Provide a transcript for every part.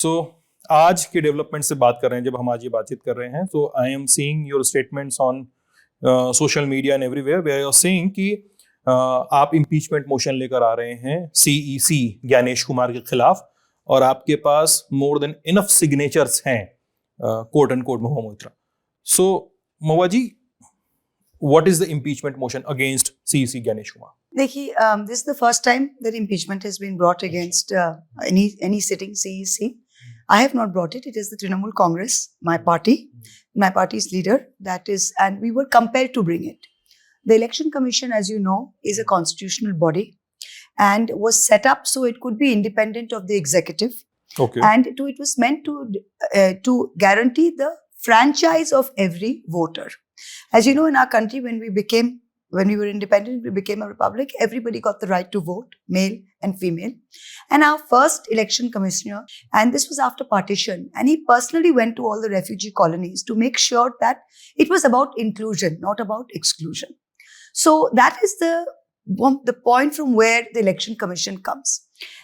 सो आज के डेवलपमेंट से बात कर रहे हैं, जब हम आज ये बातचीत कर रहे हैं तो I am seeing your statements on social media and everywhere where you are saying कि आप इम्पीचमेंट मोशन लेकर आ रहे हैं सीईसी ज्ञानेश कुमार के खिलाफ और आपके पास मोर देन इनफ सिग्नेचर्स हैं quote and quote Mahua Moitra. So Mahua ji, what is the impeachment motion against CEC Ganesh Kumar? देखिए, this is the first time that impeachment has been brought against any sitting CEC. I have not brought it. It is the Trinamool Congress, my party, my party's leader. That is, and we were compelled to bring it. The Election Commission, as you know, is a constitutional body and was set up so it could be independent of the executive. Okay. And it was meant to guarantee the franchise of every voter. As you know, in our country, when we were independent, we became a republic, everybody got the right to vote, male and female. And our first election commissioner, and this was after partition, and he personally went to all the refugee colonies to make sure that it was about inclusion, not about exclusion. So that is the point from where the election commission comes.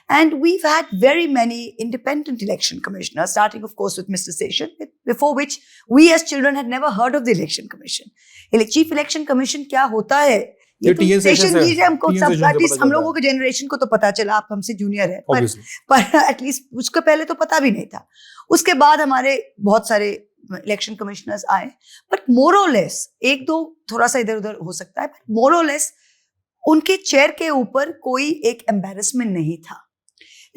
And we've had very many independent election commissioners, starting of course with Mr. Session, before which we as children had never heard of the election commission. Chief election commission क्या होता है ये तो session जी हमको सब, at least हम लोगों के जनरेशन को तो पता चला, आप हमसे जूनियर है, पर एटलीस्ट उसके पहले तो पता भी नहीं था. उसके बाद हमारे बहुत सारे इलेक्शन कमिश्नर्स आए, बट मोर और लेस एक दो थोड़ा सा इधर उधर हो सकता है, बट मोर और लेस उनके चेयर के ऊपर कोई एक एम्बैरेसमेंट नहीं था.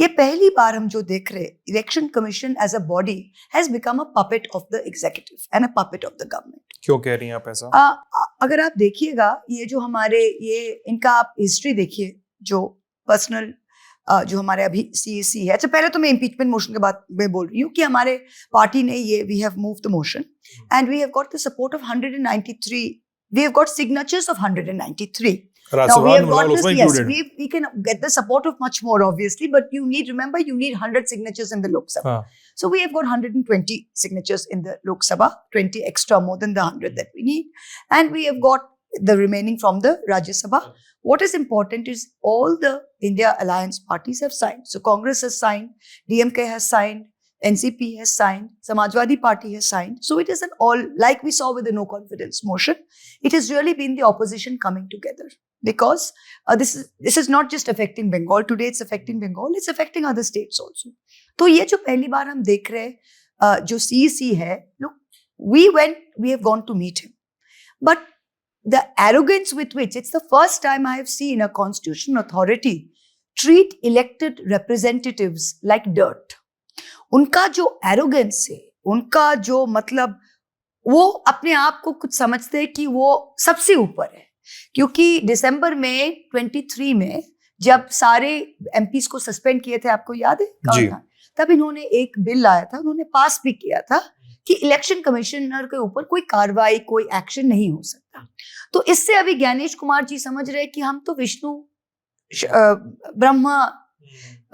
ये पहली बार हम जो देख रहे, election commission as a body has become a puppet of the executive and a puppet of the government. क्यों कह रही हैं आप ऐसा? अगर आप देखिएगा, ये जो हमारे ये इनका आप हिस्ट्री देखिए, जो पर्सनल जो हमारे अभी सीएसी है. अच्छा, पहले तो मैं इम्पीचमेंट मोशन के बात में बोल रही हूँ कि हमारे पार्टी ने ये we have moved the motion and we have got the support of 193. We have got signatures of 193. Now we have got this, yes, we can get the support of much more obviously, but you need 100 signatures in the Lok Sabha. So we have got 120 signatures in the Lok Sabha, 20 extra more than the 100 that we need, and we have got the remaining from the Rajya Sabha. What is important is all the India Alliance parties have signed. So Congress has signed, DMK has signed, NCP has signed, Samajwadi Party has signed. So it is an all, like we saw with the no confidence motion, it has really been the opposition coming together. Because this is not just affecting Bengal today, it's affecting Bengal, it's affecting other states also. तो ये जो पहली बार हम देख रहे हैं जो CEC है, look, we have gone to meet him, but the arrogance with which, it's the first time I have seen a constitutional authority treat elected representatives like dirt. उनका जो arrogance है, उनका जो मतलब वो अपने आप को कुछ समझते हैं कि वो सबसे ऊपर है. क्योंकि दिसंबर में 23 में जब सारे एमपीज को सस्पेंड किए थे, आपको याद है, तब इन्होंने एक बिल लाया था, उन्होंने पास भी किया था कि इलेक्शन कमिश्नर के ऊपर कोई कार्रवाई, कोई एक्शन नहीं हो सकता. तो इससे अभी ज्ञानेश कुमार जी समझ रहे कि हम तो विष्णु ब्रह्मा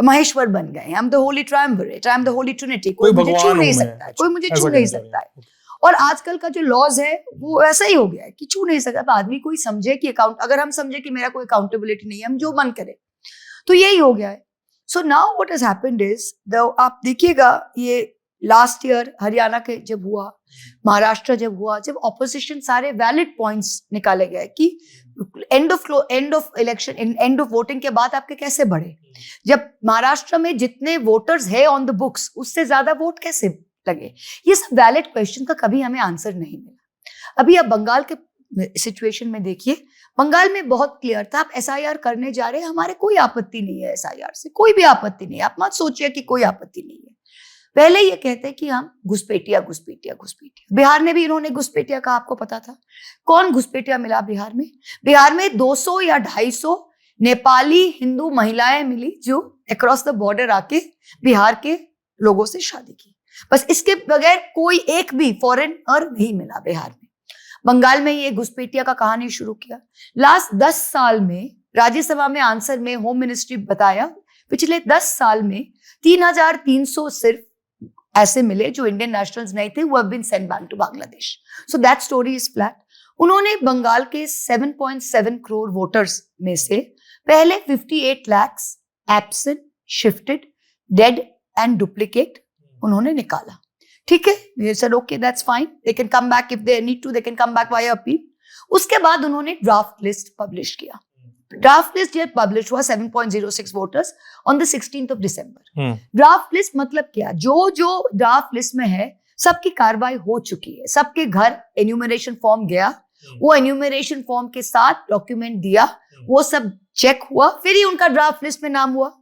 महेश्वर बन गए, हम the holy triumvirate, I am the holy trinity, कोई मुझे छू नहीं सकता है, कोई मुझे छू नहीं सकता है. और आजकल का जो लॉज है वो ऐसा ही हो गया है कि छू नहीं सकता. आदमी कोई समझे कि अगर हम समझे कि मेरा कोई अकाउंटेबिलिटी नहीं है, हम जो मन करे, तो यही हो गया है. So now what has happened is, आप देखिएगा ये लास्ट ईयर हरियाणा के जब हुआ, महाराष्ट्र जब हुआ, जब ऑपोजिशन सारे वैलिड पॉइंट्स निकाले गए कि end of election, end of voting के बाद आपके कैसे बढ़े. जब महाराष्ट्र में जितने वोटर्स है ऑन द बुक्स, उससे ज्यादा वोट कैसे लगे, ये सब वैलिड क्वेश्चन का कभी हमें आंसर नहीं मिला. अभी आप बंगाल के सिचुएशन में देखिए, बंगाल में बहुत क्लियर था, आप एसआईआर करने जा रहे हैं, हमारे कोई आपत्ति नहीं है एसआईआर से, कोई भी आपत्ति नहीं है. आप मत सोचिए कि कोई आपत्ति नहीं है. पहले ये कहते हैं कि हम घुसपैठिया. बिहार ने भी इन्होंने घुसपैठिया का, आपको पता था कौन घुसपैठिया मिला बिहार में? बिहार में 200 या 250 नेपाली हिंदू महिलाएं मिली जो अक्रॉस द बॉर्डर आके बिहार के लोगों से शादी की. बस इसके बगैर कोई एक भी फॉरेनर नहीं मिला बिहार में. बंगाल में ये घुसपैठिया का कहानी शुरू किया. लास्ट 10 साल में राज्यसभा में आंसर में होम मिनिस्ट्री बताया, पिछले 10 साल में 3,300 सिर्फ ऐसे मिले जो इंडियन नेशनल्स नहीं थे, who have been sent back to Bangladesh. So that story is flat. उन्होंने बंगाल के 7.7 करोड़ वोटर्स में से पहले 58 lakhs absent, shifted, dead and duplicate उन्होंने निकाला। ठीक है, they said okay that's fine, they can come back if they need to, they can come back via appeal। उसके बाद उन्होंने ड्राफ्ट लिस्ट पब्लिश किया। ड्राफ्ट लिस्ट ये पब्लिश हुआ 7.06 voters on the 16th of December। Draft list मतलब क्या, जो जो ड्राफ्ट लिस्ट में है सबकी कार्रवाई हो चुकी है, सबके घर एन्यूमरेशन फॉर्म गया, वो एन्यूमरेशन फॉर्म के साथ डॉक्यूमेंट दिया, वो सब चेक हुआ, फिर ही उनका ड्राफ्ट लिस्ट में नाम हुआ।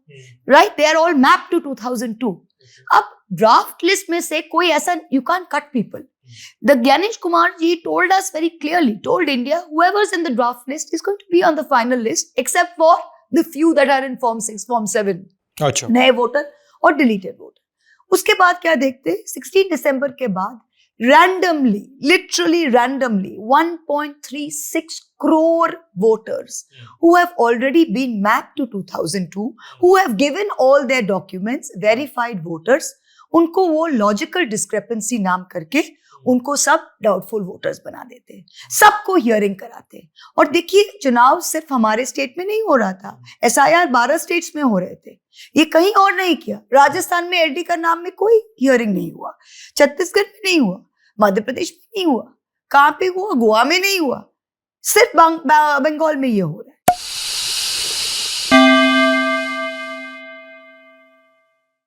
Right, they are all map to 2002। अब ड्राफ्ट लिस्ट में से कोई ऐसा, you can cut people. The Gyanesh Kumar ji told us very clearly, told India, whoever's in the draft list is going to be on the final list, except for the few that are in Form 6, Form 7, अच्छा, नए voter और deleted voter. उसके बाद क्या देखते, 16 दिसंबर के बाद randomly, literally randomly, 1.36 crore voters who have already been mapped to 2002, who have given all their documents, verified voters, उनको वो लॉजिकल डिस्क्रेपेंसी नाम करके उनको सब डाउटफुल वोटर्स बना देते, सबको हियरिंग कराते। और देखिए, चुनाव सिर्फ हमारे स्टेट में नहीं हो रहा था, SIR 12 स्टेट्स में हो रहे थे, ये कहीं और नहीं किया। राजस्थान में LD का नाम में कोई हियरिंग नहीं हुआ, छत्तीसगढ़ में नहीं हुआ, मध्य प्रदेश में नहीं हुआ, कहाँ पे हुआ, गोवा में नहीं हुआ, सिर्फ बंगाल में ये हो रहा है।